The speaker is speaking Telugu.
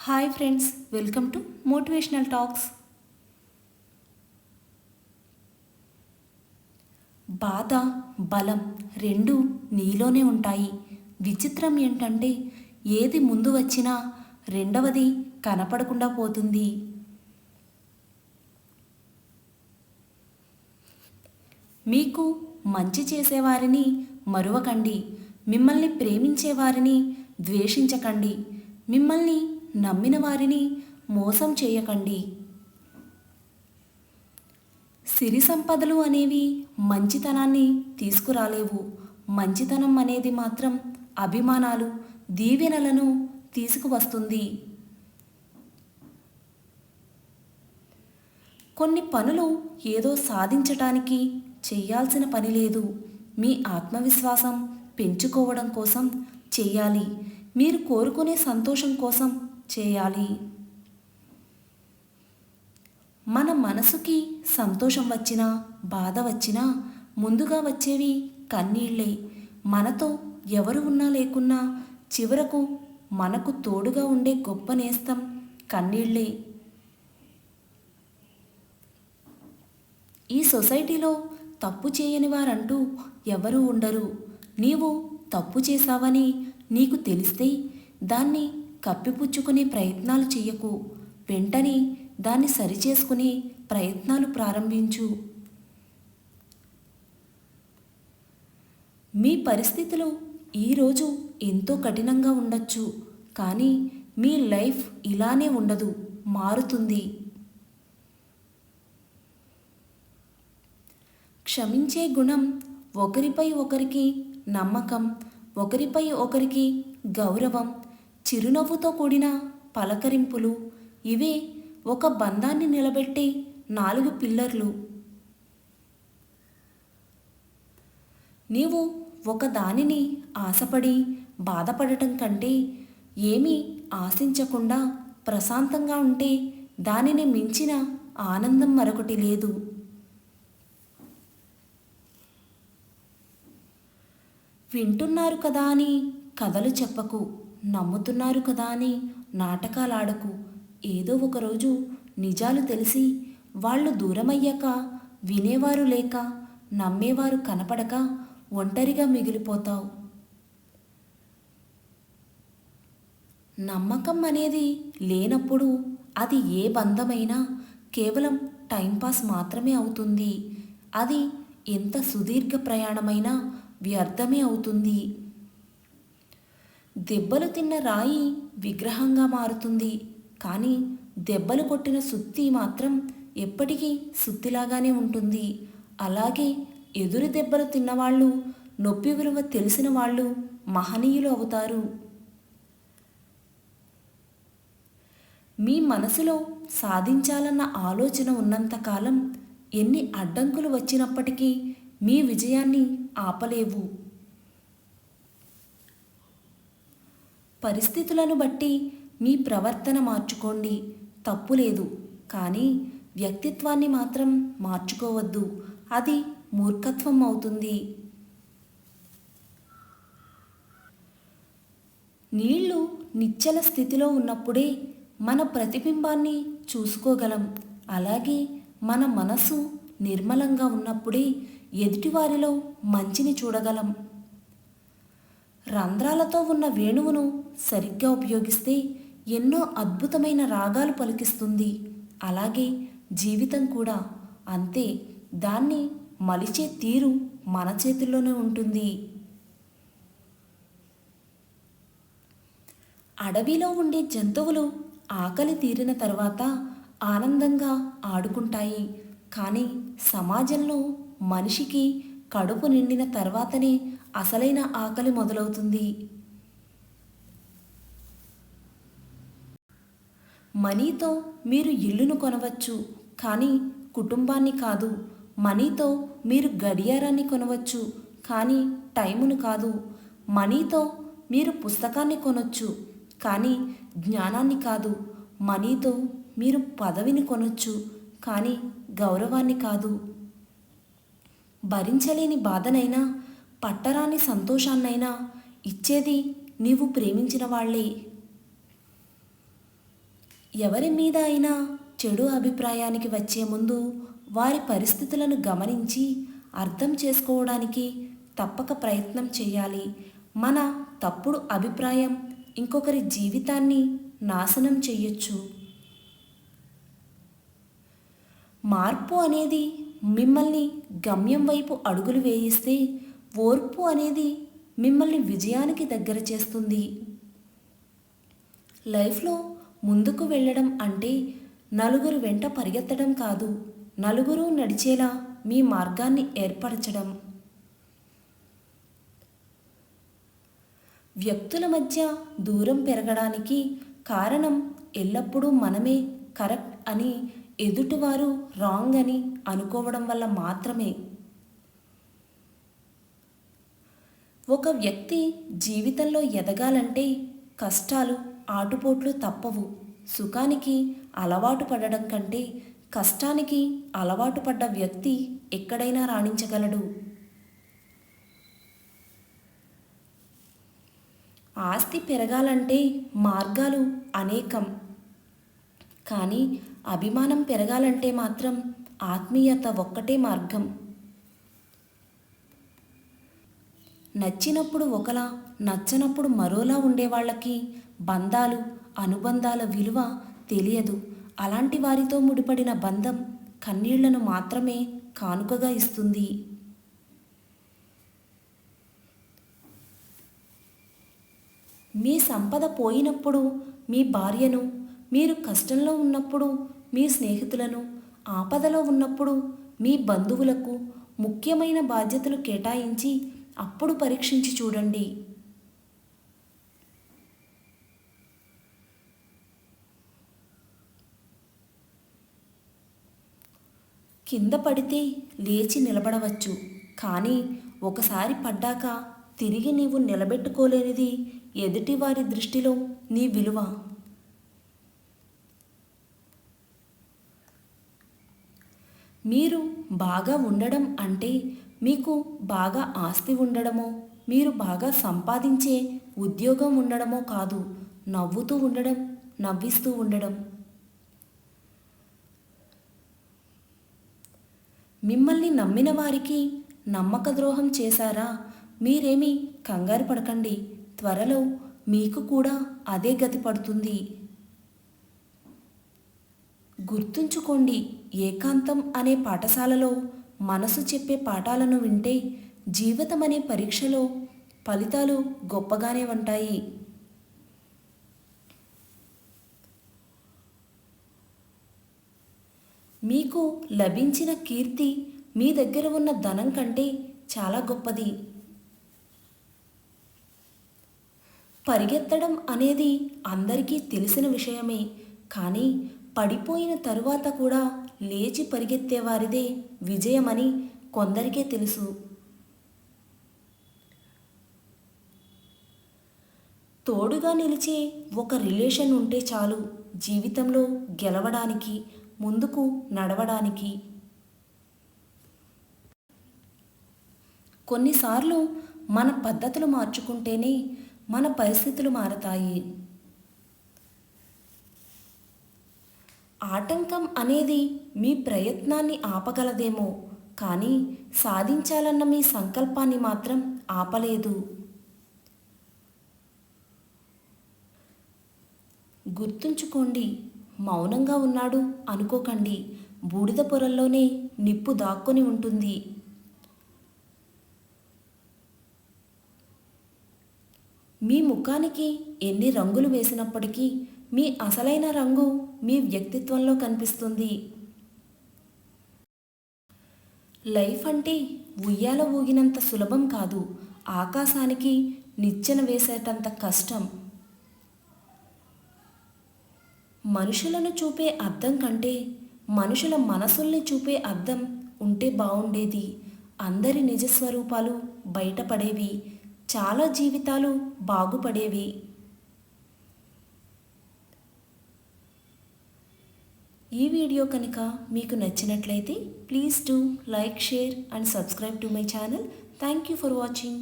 Hi friends, welcome to motivational talks. బాధ, బలం రెండు నీలోనే ఉంటాయి. విచిత్రం ఏంటంటే ఏది ముందు వచ్చినా రెండవది కనపడకుండా పోతుంది. మీకు మంచి చేసేవారిని మరువకండి. మిమ్మల్ని ప్రేమించేవారిని ద్వేషించకండి. మిమ్మల్ని నమ్మిన వారిని మోసం చేయకండి. సిరి సంపదలు అనేవి మంచితనాన్ని తీసుకురాలేవు. మంచితనం అనేది మాత్రం అభిమానాలు, దీవెనలను తీసుకువస్తుంది. కొన్ని పనులు ఏదో సాధించటానికి చేయాల్సిన పని లేదు. మీ ఆత్మవిశ్వాసం పెంచుకోవడం కోసం చేయాలి. మీరు కోరుకునే సంతోషం కోసం చేయాలి. మన మనసుకి సంతోషం వచ్చినా బాధ వచ్చినా ముందుగా వచ్చేవి కన్నీళ్ళే. మనతో ఎవరు ఉన్నా లేకున్నా చివరకు మనకు తోడుగా ఉండే గొప్ప నేస్తం కన్నీళ్ళే. ఈ సొసైటీలో తప్పు చేయని వారంటూ ఎవరూ ఉండరు. నీవు తప్పు చేశావని నీకు తెలిస్తే దాన్ని కప్పిపుచ్చుకునే ప్రయత్నాలు చెయ్యకు. వెంటనే దాన్ని సరిచేసుకునే ప్రయత్నాలు ప్రారంభించు. మీ పరిస్థితులు ఈరోజు ఎంతో కఠినంగా ఉండొచ్చు, కానీ మీ లైఫ్ ఇలానే ఉండదు, మారుతుంది. క్షమించే గుణం, ఒకరిపై ఒకరికి నమ్మకం, ఒకరిపై ఒకరికి గౌరవం, చిరునవ్వుతో కూడిన పలకరింపులు ఇవే ఒక బంధాన్ని నిలబెట్టే 4 పిల్లర్లు. నీవు ఒక దానిని ఆశపడి బాధపడటం కంటే ఏమీ ఆశించకుండా ప్రశాంతంగా ఉంటే దానిని మించిన ఆనందం మరొకటి లేదు. వింటున్నారు కదా అని కథలు చెప్పకు. నమ్ముతున్నారు కదా అని నాటకాలాడకు. ఏదో ఒకరోజు నిజాలు తెలిసి వాళ్ళు దూరమయ్యాక వినేవారు లేక నమ్మేవారు కనపడక ఒంటరిగా మిగిలిపోతావు. నమ్మకం అనేది లేనప్పుడు అది ఏ బంధమైనా కేవలం టైంపాస్ మాత్రమే అవుతుంది. అది ఎంత సుదీర్ఘ ప్రయాణమైనా వ్యర్థమే అవుతుంది. దెబ్బలు తిన్న రాయి విగ్రహంగా మారుతుంది, కానీ దెబ్బలు కొట్టిన సుత్తి మాత్రం ఎప్పటికీ సుత్తిలాగానే ఉంటుంది. అలాగే ఎదురు దెబ్బలు తిన్నవాళ్ళు, నొప్పి విలువ తెలిసిన వాళ్ళు మహనీయులు అవుతారు. మీ మనసులో సాధించాలన్న ఆలోచన ఉన్నంతకాలం ఎన్ని అడ్డంకులు వచ్చినప్పటికీ మీ విజయాన్ని ఆపలేవు. పరిస్థితులను బట్టి మీ ప్రవర్తన మార్చుకోండి, తప్పులేదు. కానీ వ్యక్తిత్వాన్ని మాత్రం మార్చుకోవద్దు, అది మూర్ఖత్వం అవుతుంది. నీళ్లు నిశ్చల స్థితిలో ఉన్నప్పుడే మన ప్రతిబింబాన్ని చూసుకోగలం. అలాగే మన మనసు నిర్మలంగా ఉన్నప్పుడే ఎదుటివారిలో మంచిని చూడగలం. రంధ్రాలతో ఉన్న వేణువును సరిగ్గా ఉపయోగిస్తే ఎన్నో అద్భుతమైన రాగాలు పలికిస్తుంది. అలాగే జీవితం కూడా అంతే. దాన్ని మలిచే తీరు మన చేతుల్లోనే ఉంటుంది. అడవిలో ఉండే జంతువులు ఆకలి తీరిన తర్వాత ఆనందంగా ఆడుకుంటాయి, కానీ సమాజంలో మనిషికి కడుపు నిండిన తర్వాతనే అసలైన ఆకలి మొదలవుతుంది. మనీతో మీరు ఇల్లును కొనవచ్చు, కానీ కుటుంబాన్ని కాదు. మనీతో మీరు గడియారాన్ని కొనవచ్చు, కానీ టైమును కాదు. మనీతో మీరు పుస్తకాన్ని కొనవచ్చు, కానీ జ్ఞానాన్ని కాదు. మనీతో మీరు పదవిని కొనవచ్చు, కానీ గౌరవాన్ని కాదు. భరించలేని బాధనైనా పట్టరాని సంతోషాన్నైనా ఇచ్చేది నీవు ప్రేమించిన వాళ్ళే. ఎవరి మీద అయినా చెడు అభిప్రాయానికి వచ్చే ముందు వారి పరిస్థితులను గమనించి అర్థం చేసుకోవడానికి తప్పక ప్రయత్నం చేయాలి. మన తప్పుడు అభిప్రాయం ఇంకొకరి జీవితాన్ని నాశనం చెయ్యొచ్చు. మార్పు అనేది మిమ్మల్ని గమ్యం వైపు అడుగులు వేయిస్తే, ఓర్పు అనేది మిమ్మల్ని విజయానికి దగ్గర చేస్తుంది. లైఫ్లో ముందుకు వెళ్ళడం అంటే నలుగురు వెంట పరిగెత్తడం కాదు, నలుగురు నడిచేలా మీ మార్గాన్ని ఏర్పరచడం. వ్యక్తుల మధ్య దూరం పెరగడానికి కారణం ఎల్లప్పుడూ మనమే కరెక్ట్ అని, ఎదుటివారు రాంగ్ అని అనుకోవడం వల్ల మాత్రమే. ఒక వ్యక్తి జీవితంలో ఎదగాలంటే కష్టాలు, ఆటుపోట్లు తప్పవు. సుఖానికి అలవాటు పడడం కంటే కష్టానికి అలవాటు పడ్డ వ్యక్తి ఎక్కడైనా రాణించగలడు. ఆస్తి పెరగాలంటే మార్గాలు అనేకం, కానీ అభిమానం పెరగాలంటే మాత్రం ఆత్మీయత ఒక్కటే మార్గం. నచ్చినప్పుడు ఒకలా, నచ్చనప్పుడు మరోలా ఉండేవాళ్ళకి బంధాలు, అనుబంధాల విలువ తెలియదు. అలాంటి వారితో ముడిపడిన బంధం కన్నీళ్లను మాత్రమే కానుకగా ఇస్తుంది. మీ సంపద పోయినప్పుడు మీ భార్యను, మీరు కష్టంలో ఉన్నప్పుడు మీ స్నేహితులను, ఆపదలో ఉన్నప్పుడు మీ బంధువులకు ముఖ్యమైన బాధ్యతలు కేటాయించి అప్పుడు పరీక్షించి చూడండి. కింద పడితే లేచి నిలబడవచ్చు, కానీ ఒకసారి పడ్డాక తిరిగి నీవు నిలబెట్టుకోలేనిది ఎదుటివారి దృష్టిలో నీ విలువ. మీరు బాగా ఉండడం అంటే మీకు బాగా ఆస్తి ఉండడమో, మీరు బాగా సంపాదించే ఉద్యోగం ఉండడమో కాదు, నవ్వుతూ ఉండడం, నవ్విస్తూ ఉండడం. మిమ్మల్ని నమ్మిన వారికి నమ్మక ద్రోహం చేశారా? మీరేమీ కంగారు పడకండి, త్వరలో మీకు కూడా అదే గతి పడుతుంది. గుర్తుంచుకోండి, ఏకాంతం అనే పాఠశాలలో మనసు చెప్పే పాఠాలను వింటే జీవితం అనే పరీక్షలో ఫలితాలు గొప్పగానే ఉంటాయి. మీకు లభించిన కీర్తి మీ దగ్గర ఉన్న ధనం కంటే చాలా గొప్పది. పరిగెత్తడం అనేది అందరికీ తెలిసిన విషయమే, కానీ పడిపోయిన తరువాత కూడా లేచి పరిగెత్తేవారిదే విజయమని కొందరికే తెలుసు. తోడుగా నిలిచే ఒక రిలేషన్ ఉంటే చాలు జీవితంలో గెలవడానికి, ముందుకు నడవడానికి. కొన్నిసార్లు మన పద్ధతులు మార్చుకుంటేనే మన పరిస్థితులు మారతాయి. ఆటంకం అనేది మీ ప్రయత్నాన్ని ఆపగలదేమో, కానీ సాధించాలన్న మీ సంకల్పాన్ని మాత్రం ఆపలేదు. గుర్తుంచుకోండి, మౌనంగా ఉన్నాడు అనుకోకండి, బూడిద పొరల్లోనే నిప్పు దాక్కొని ఉంటుంది. మీ ముఖానికి ఎన్ని రంగులు వేసినప్పటికీ మీ అసలైన రంగు మీ వ్యక్తిత్వంలో కనిపిస్తుంది. లైఫ్ అంటే ఉయ్యాల ఊగినంత సులభం కాదు, ఆకాశానికి నిచ్చెన వేసేటంత కష్టం. మనుషులను చూపే అద్దం కంటే మనుషుల మనసుల్ని చూపే అద్దం ఉంటే బాగుండేది. అందరి నిజస్వరూపాలు బయటపడేవి, చాలా జీవితాలు బాగుపడేవి. ఈ వీడియో కనుక మీకు నచ్చినట్లయితే please do like, share and subscribe to my channel. Thank you for watching.